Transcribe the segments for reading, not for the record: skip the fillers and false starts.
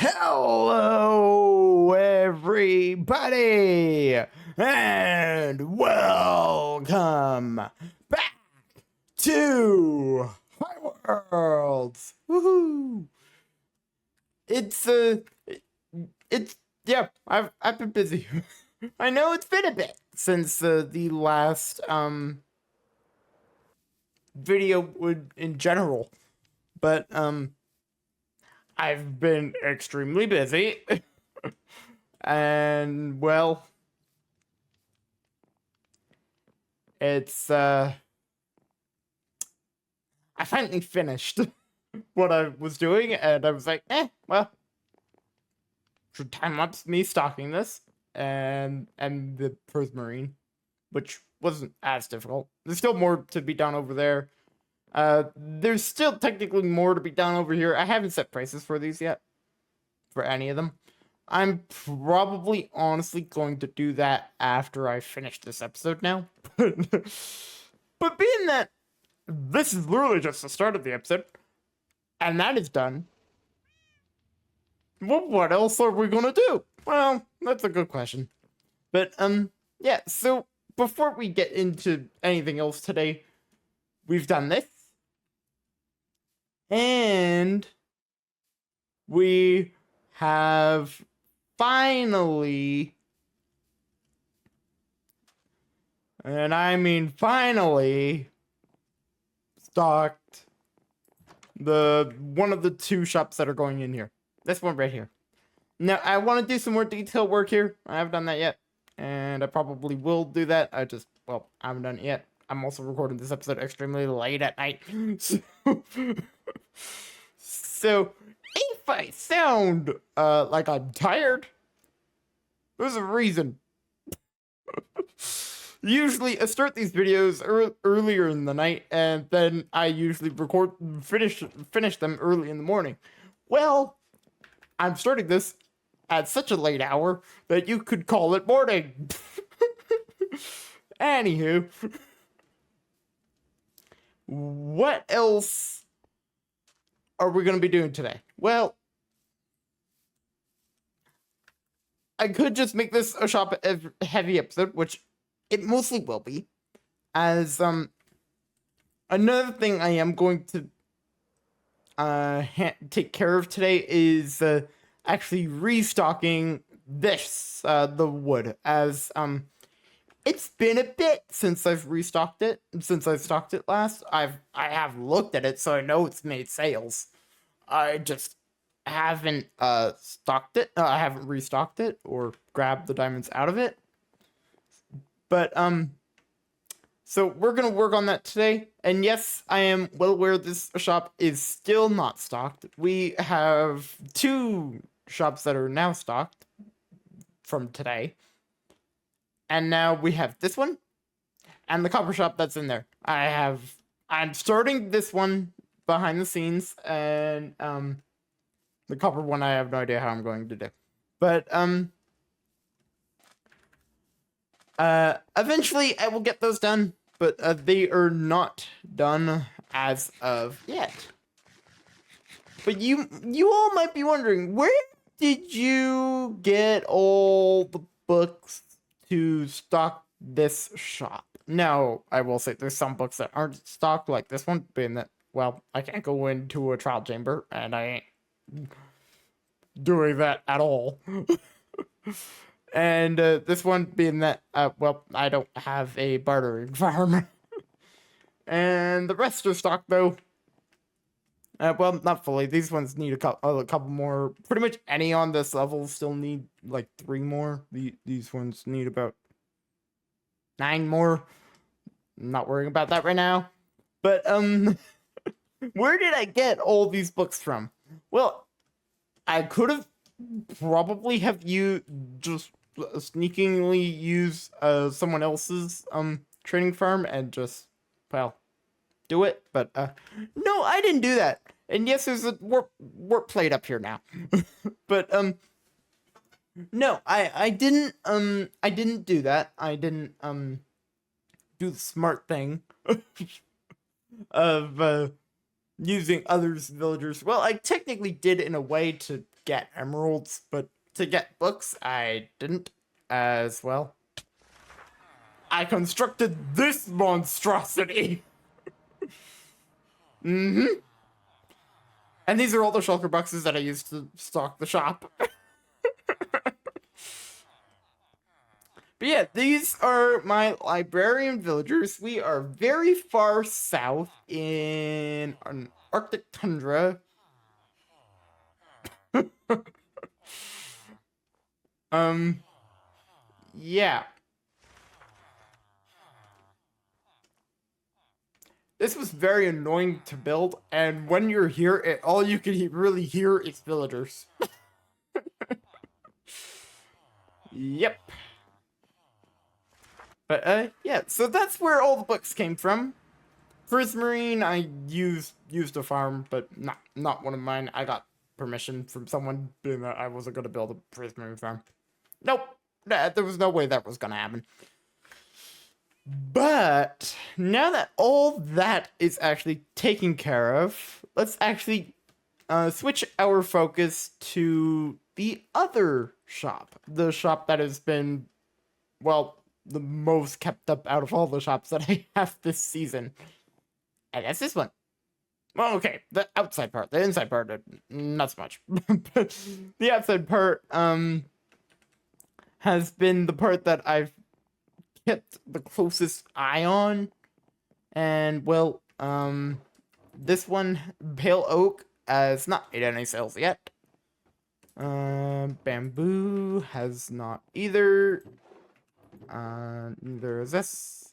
Hello, everybody, and welcome back to Highworlds. Woohoo! It's yeah. I've been busy. I know it's been a bit since the last video would in general, but I've been extremely busy. And well, it's I finally finished what I was doing, and I was like, well, should time lapse me stocking this and the Prismarine, which wasn't as difficult. There's still more to be done over there. There's still technically more to be done over here. I haven't set prices for these yet, for any of them. I'm probably honestly going to do that after I finish this episode now. But being that this is literally just the start of the episode, and that is done, well, what else are we gonna do? Well, that's a good question. But, yeah, so before we get into anything else today, we've done this. And we have finally, and I mean finally, stocked one of the two shops that are going in here. This one right here. Now, I want to do some more detail work here. I haven't done that yet, and I probably will do that. I haven't done it yet. I'm also recording this episode extremely late at night. So if I sound like I'm tired, there's a reason. Usually I start these videos earlier in the night, and then I usually finish them early in the morning. Well, I'm starting this at such a late hour that you could call it morning. Anywho, what else are we going to be doing today? Well, I could just make this a shop heavy episode, which it mostly will be. As another thing I am going to take care of today is actually restocking this the wood, as it's been a bit since I've restocked it. Since I stocked it last, I have looked at it, so I know it's made sales. I just haven't stocked it. I haven't restocked it or grabbed the diamonds out of it. But so we're gonna work on that today. And yes, I am well aware this shop is still not stocked. We have two shops that are now stocked from today. And now we have this one and the copper shop that's in there. I'm starting this one behind the scenes, and the copper one I have no idea how I'm going to do. But eventually I will get those done, but they are not done as of yet. But you all might be wondering, where did you get all the books to stock this shop? Now, I will say there's some books that aren't stocked, like this one, being that, well, I can't go into a trial chamber, and I ain't doing that at all. And this one being that, well, I don't have a bartering farm. And the rest are stocked, though. Well, not fully. These ones need a couple more. Pretty much any on this level still need, like, 3 more. These ones need about 9 more. I'm not worrying about that right now. But, where did I get all these books from? Well, I could have probably have you just sneakingly use someone else's trading farm and just, well, do it. But no, I didn't do that. And yes, there's a warp plate up here now. But no, I didn't do that. I didn't do the smart thing of using others' villagers. Well, I technically did in a way to get emeralds, but to get books, I didn't as well. I constructed this monstrosity. Mm-hmm. And these are all the shulker boxes that I used to stock the shop. But yeah, these are my librarian villagers. We are very far south in an Arctic tundra. Yeah. This was very annoying to build, and when you're here, all you can really hear is villagers. Yep. But, yeah, so that's where all the books came from. Prismarine, I used to farm, but not one of mine. I got permission from someone being that I wasn't going to build a Prismarine farm. Nope. There was no way that was going to happen. But now that all that is actually taken care of, let's actually switch our focus to the other shop. The shop that has been, well, the most kept up out of all the shops that I have this season. And that's this one. Well, okay, the outside part. The inside part, not so much. But the outside part has been the part that I've kept the closest eye on. And, well, this one, Pale Oak, has not made any sales yet. Bamboo has not either. Neither is this.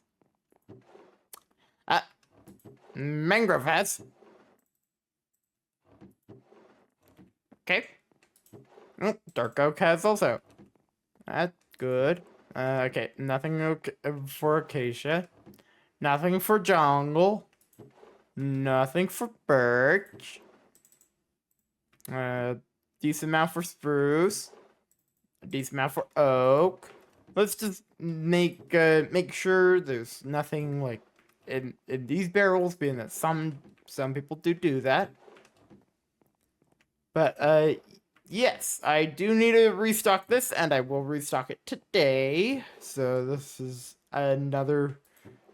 Mangrove has. Okay. Oh, Dark Oak has also. That's good. Okay, nothing for Acacia. Nothing for Jungle. Nothing for Birch. Decent amount for Spruce. A decent amount for Oak. Let's just make sure there's nothing like in these barrels, being that some people do that. But yes, I do need to restock this, and I will restock it today. So this is another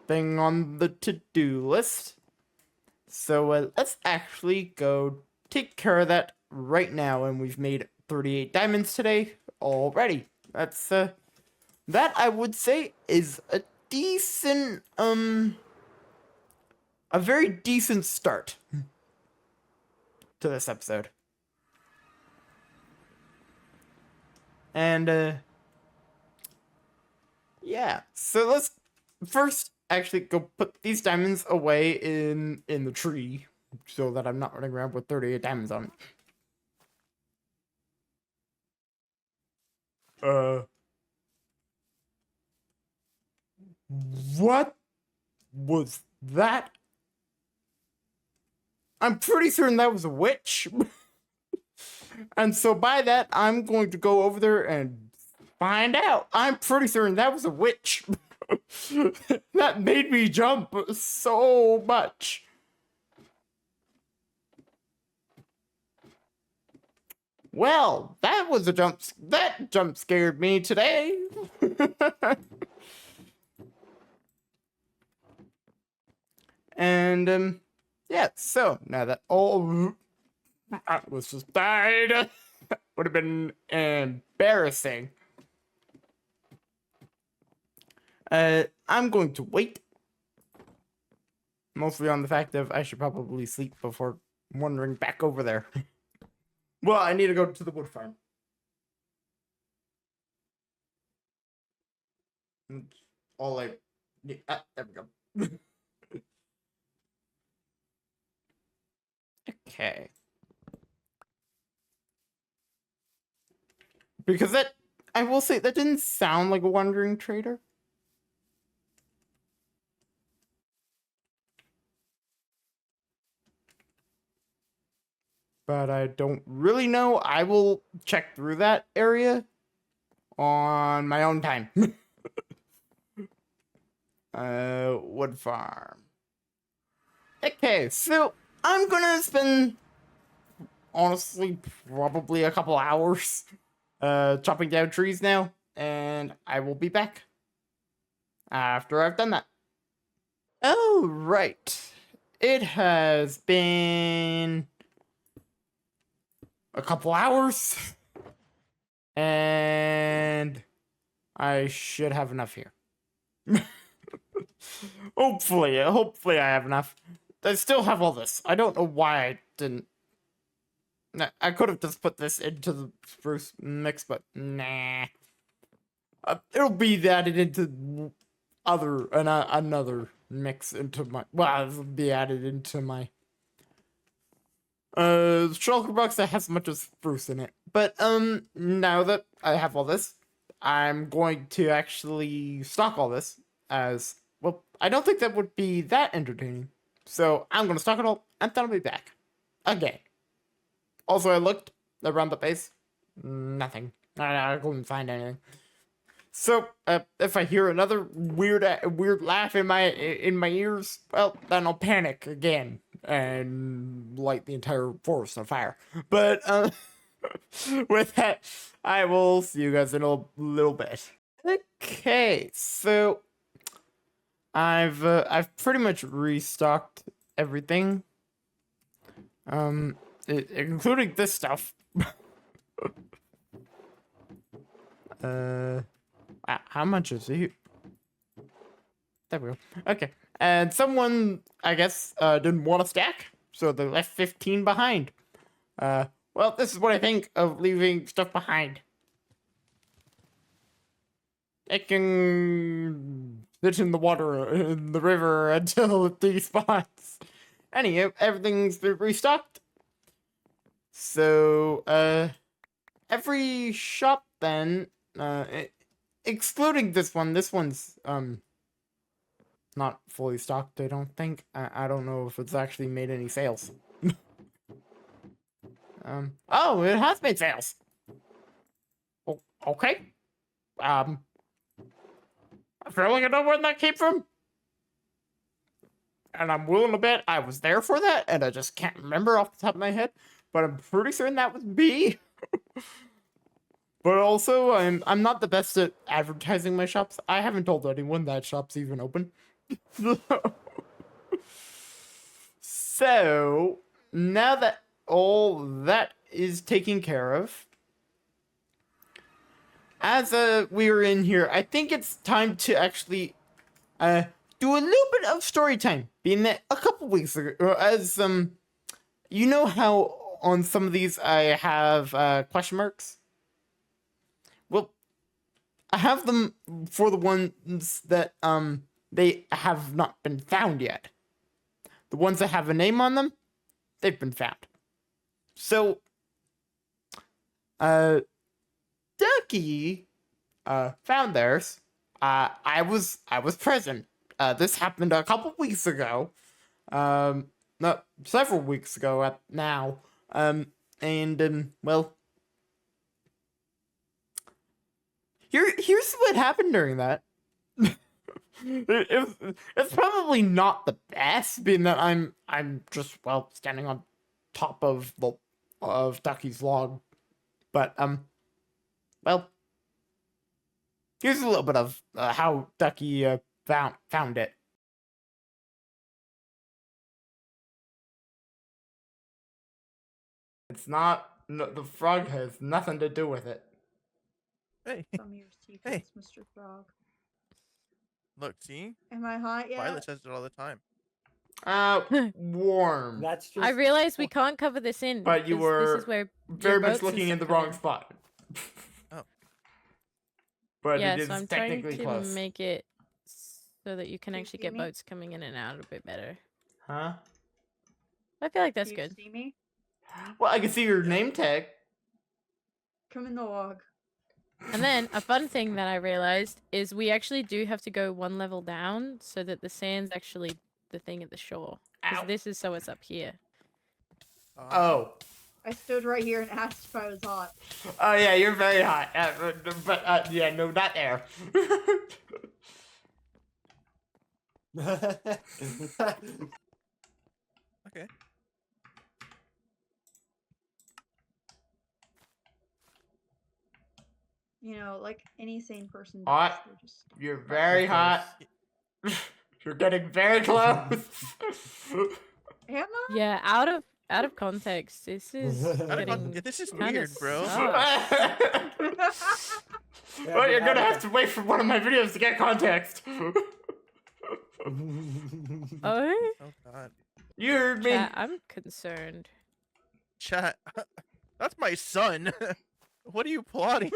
thing on the to-do list. So let's actually go take care of that right now, and we've made 38 diamonds today already. That's that I would say is a decent a very decent start to this episode. And yeah, so let's first actually go put these diamonds away in the tree so that I'm not running around with 38 diamonds on it. What was that? I'm pretty certain that was a witch. And so by that, I'm going to go over there and find out. I'm pretty certain that was a witch. That made me jump so much. Well, that was a jump. That jump scared me today. And yeah, so now that all was just died, would have been embarrassing. I'm going to wait. Mostly on the fact of I should probably sleep before wandering back over there. Well, I need to go to the wood farm. All I need. There we go. Okay. Because that, I will say, that didn't sound like a wandering trader. But I don't really know. I will check through that area on my own time. Wood farm. Okay, so I'm gonna spend honestly probably a couple hours chopping down trees now, and I will be back after I've done that. Oh, right. It has been a couple hours, and I should have enough here. Hopefully I have enough. I still have all this. I don't know why I didn't. I could have just put this into the spruce mix, but nah. It'll be added into another mix into my. Well, it'll be added into my shulker box that has much of spruce in it. But now that I have all this, I'm going to actually stock all this as well. I don't think that would be that entertaining, so I'm gonna stock it all, and then I'll be back again. Also, I looked around the base, nothing. I couldn't find anything. So, if I hear another weird laugh in my ears, well, then I'll panic again and light the entire forest on fire. But with that, I will see you guys in a little bit. Okay, so I've pretty much restocked everything, including this stuff. How much is it? There we go. Okay. And someone, I guess, didn't want to stack, so they left 15 behind. Well, this is what I think of leaving stuff behind. It can sit in the water, in the river, until it despawns. Anyway, everything's been restocked. So, every shop then, excluding this one's, not fully stocked, I don't think. I don't know if it's actually made any sales. Oh, it has made sales. Oh, okay. I feel like I know where that came from. And I'm willing to bet I was there for that, and I just can't remember off the top of my head. But I'm pretty certain that was B. But also, I'm not the best at advertising my shops. I haven't told anyone that shop's even open. So, now that all that is taken care of, as we are in here, I think it's time to actually do a little bit of story time. Being that a couple weeks ago, as you know how on some of these I have question marks. Well, I have them for the ones that they have not been found yet. The ones that have a name on them, they've been found. So, Ducky found theirs. I was present. This happened a couple weeks ago. Not several weeks ago at now. Well, here's what happened during that. It's probably not the best, being that I'm just standing on top of Ducky's log, but well, here's a little bit of how Ducky found it. It's not. No, the frog has nothing to do with it. Hey. Tell me your secrets, Mr. Frog. Look, see? Am I hot yet? Violet says it all the time. Warm. That's just. I realized we can't cover this in. But you because were this is where very your much boats and looking in the stuff come wrong spot. Oh. But yeah, it is so I'm technically trying to close. make it so that you can Do you actually see get me? boats coming in and out a bit better. Huh? I feel like that's Do you good. see me? Well, I can see your name tag. Come in the log. And then a fun thing that I realized is we actually do have to go one level down so that the sand's actually the thing at the shore. Because Ow. this is so it's up here. Oh. I stood right here and asked if I was hot. Oh yeah, you're very hot. But yeah, no, not there. Okay. You know, like any sane person does. Hot. They're just You're very hot. You're getting very close. Am I? Yeah, out of context, this is getting This is kinda weird, bro. sus. Well, you're gonna have to wait for one of my videos to get context. Oh, Oh god. You heard me. chat, I'm concerned. Chat. That's my son. What are you plotting?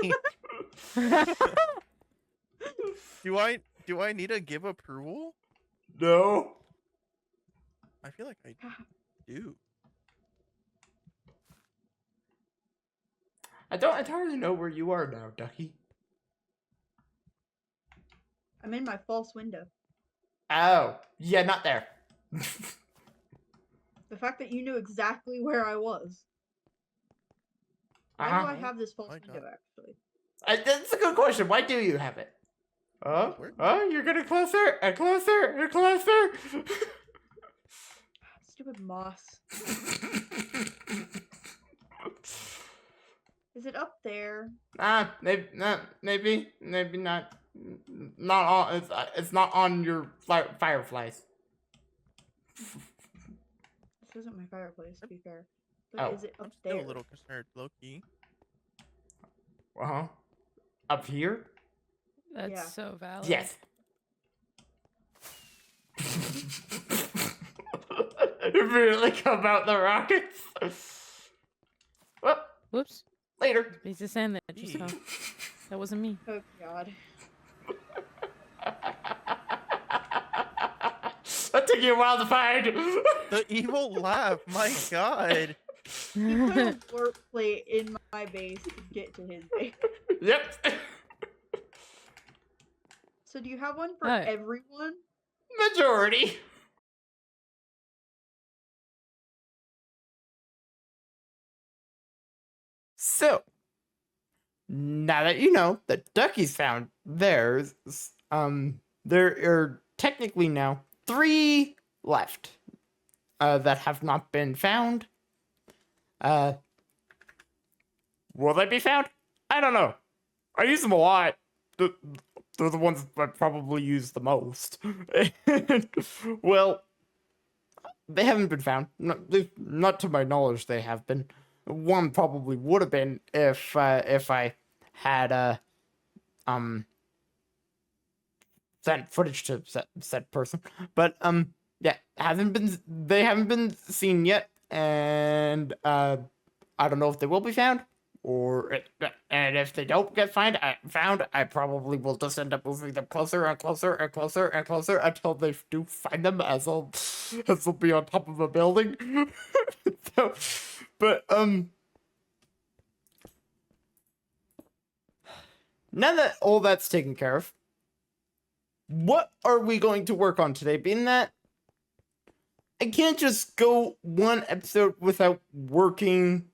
Do I need to give approval? No. I feel like I do. I don't entirely know where you are now, Ducky. I'm in my false window. Oh, yeah, not there. The fact that you knew exactly where I was. Why do I have this false My window, God. actually? That's a good question. Why do you have it? Oh, you're getting closer and closer and closer. Stupid moss. Is it up there? Maybe not. Maybe not. Not on. It's not on your fireflies. This isn't my fireplace, to be fair. But Oh. is it up I'm still there? a little concerned, low key. Up here? That's Yeah. so valid. Yes. Immediately come out the rockets. Well, Whoops. later. Piece of sand that just Gee. fell. That wasn't me. Oh god. That took you a while to find. The evil laugh, my god. He put a warp plate in my base to get to his base. Yep. So do you have one for Oh. everyone? Majority. So, now that you know that Ducky's found theirs, there are technically now 3 left that have not been found. Will they be found? I don't know. I use them a lot. They're the ones I probably use the most. Well, they haven't been found. Not to my knowledge, they have been. One probably would have been if I had sent footage to said person, but yeah, they haven't been seen yet, and I don't know if they will be found, and if they don't get found, I probably will just end up moving them closer and closer and closer and closer until they do find them, as they'll be on top of a building. So, but now that all that's taken care of, what are we going to work on today? Being that I can't just go one episode without working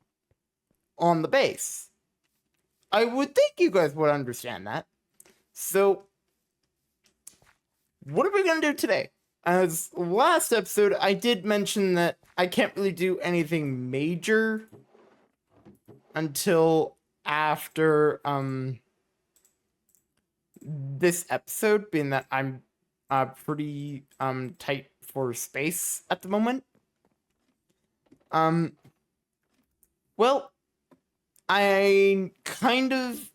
on the base. I would think you guys would understand that. So, what are we going to do today? As last episode, I did mention that I can't really do anything major until after this episode, being that I'm pretty tight for space at the moment. Well, I kind of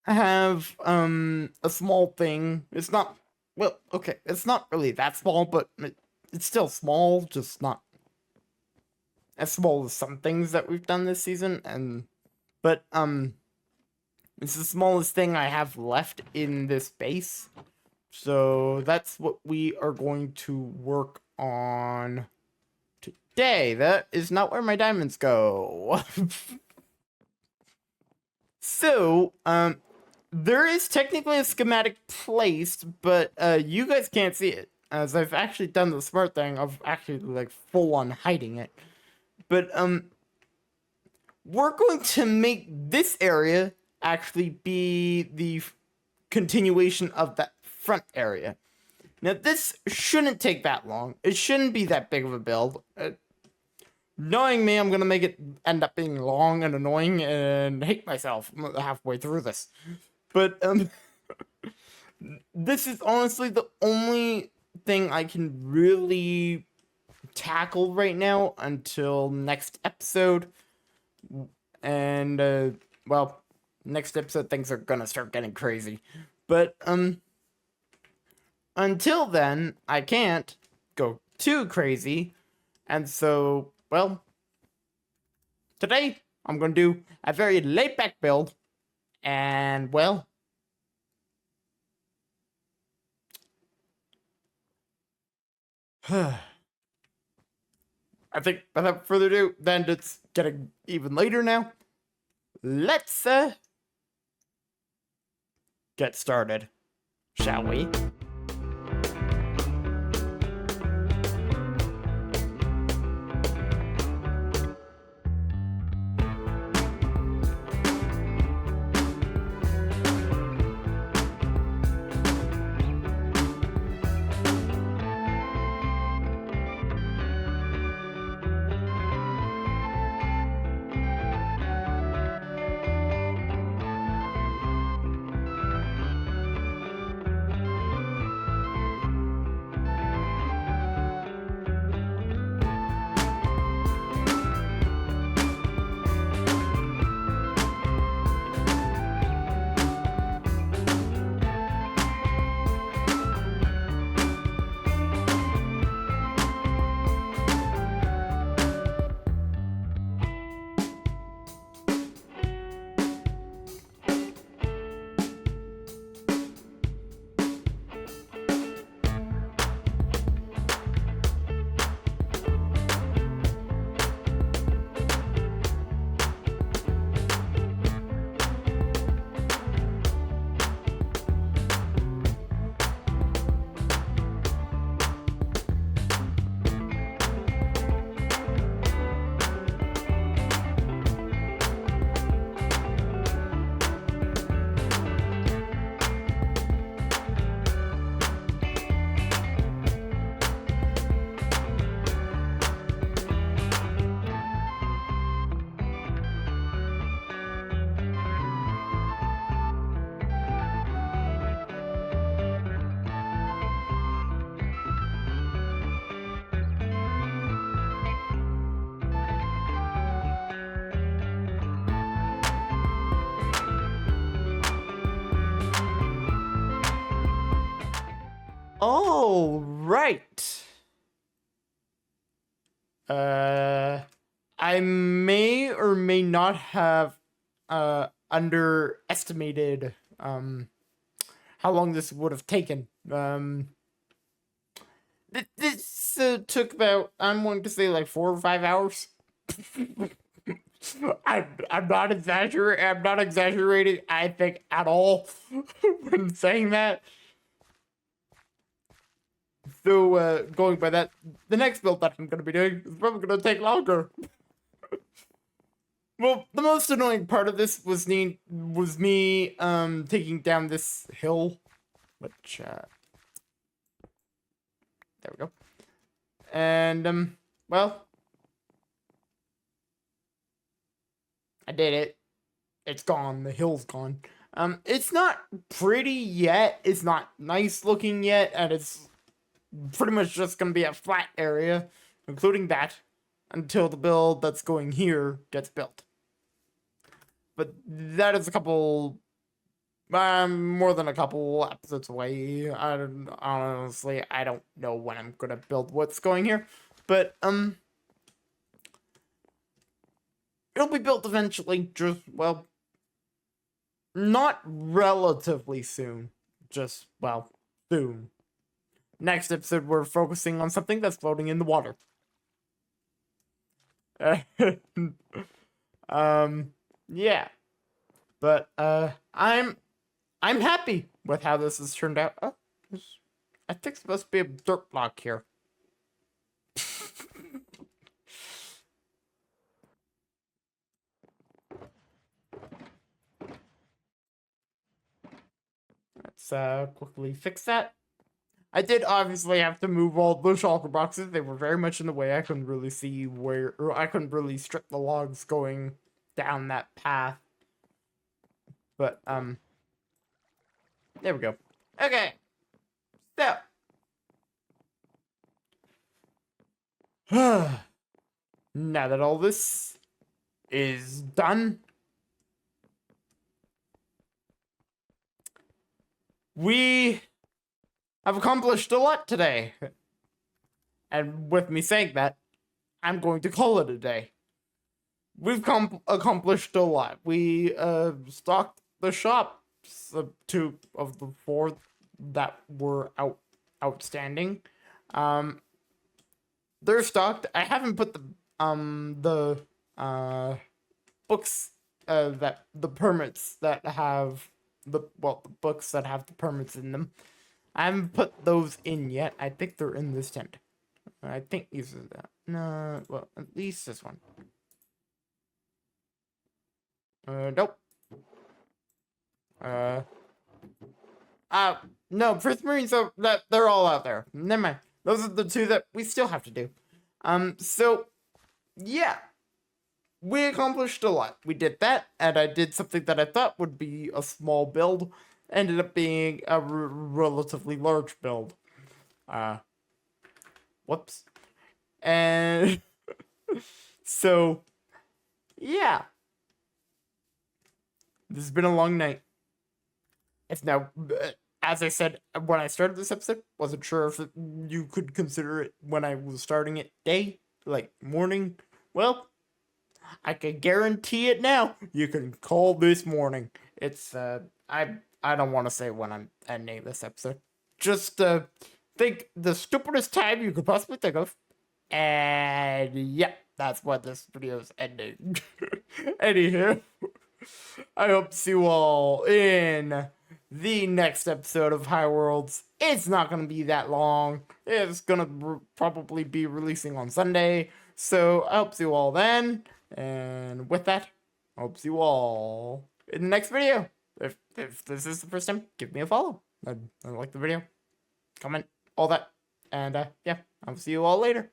have a small thing. It's not, well, okay, it's not really that small, but it's still small, just not as small as some things that we've done this season, but it's the smallest thing I have left in this base. So that's what we are going to work on today. That is not where my diamonds go. So, there is technically a schematic placed, but you guys can't see it, as I've actually done the smart thing of actually like full on hiding it. But we're going to make this area actually be the continuation of that front area. Now, this shouldn't take that long. It shouldn't be that big of a build. Knowing me, I'm gonna make it end up being long and annoying and hate myself halfway through this. But this is honestly the only thing I can really tackle right now until next episode. And well, next episode things are gonna start getting crazy. But until then, I can't go too crazy. And so, well, today I'm gonna do a very laid back build. And well, I think without further ado, then it's getting even later now. Let's get started, shall we? All right. I may or may not have underestimated how long this would have taken. This took about, I'm going to say, like 4 or 5 hours. I'm not exaggerating. I'm not exaggerating, I think, at all when saying that. So, going by that, the next build that I'm going to be doing is probably going to take longer. Well, the most annoying part of this was me taking down this hill, which, there we go. And, well, I did it. It's gone. The hill's gone. It's not pretty yet. It's not nice looking yet, and it's pretty much just gonna be a flat area, including that, until the build that's going here gets built. But that is a couple, more than a couple episodes away. Honestly, I don't know when I'm gonna build what's going here, but it'll be built eventually. Just, well, not relatively soon. Just, well, soon. Next episode, we're focusing on something that's floating in the water. Yeah. But, I'm happy with how this has turned out. Oh, I think it's supposed to be a dirt block here. Let's, quickly fix that. I did obviously have to move all the shulker boxes. They were very much in the way. I couldn't really see where, or I couldn't really strip the logs going down that path. But, there we go. Okay. So. Now that all this is done, we have accomplished a lot today. And with me saying that, I'm going to call it a day. We've accomplished a lot. We stocked the shops, 2 of the 4 that were outstanding. They're stocked. I haven't put the books that the permits that have the books that have the permits in them. I haven't put those in yet. I think they're in this tent. I think these are that. No, well, at least this one. Nope. No, First Marines are that they're all out there. Never mind. Those are the 2 that we still have to do. So yeah. We accomplished a lot. We did that, and I did something that I thought would be a small build. Ended up being a relatively large build. Whoops. And so, yeah. This has been a long night. It's now, as I said when I started this episode, wasn't sure if you could consider it when I was starting it day, like morning. Well, I can guarantee it now. You can call this morning. It's I don't want to say when I'm ending this episode. Just think the stupidest time you could possibly think of. And yeah, that's what this video is ending. Anywho, I hope to see you all in the next episode of Highworlds. It's not going to be that long. It's going to probably be releasing on Sunday. So I hope to see you all then. And with that, I hope to see you all in the next video. If this is the first time, give me a follow. I like the video. Comment, all that. And yeah, I'll see you all later.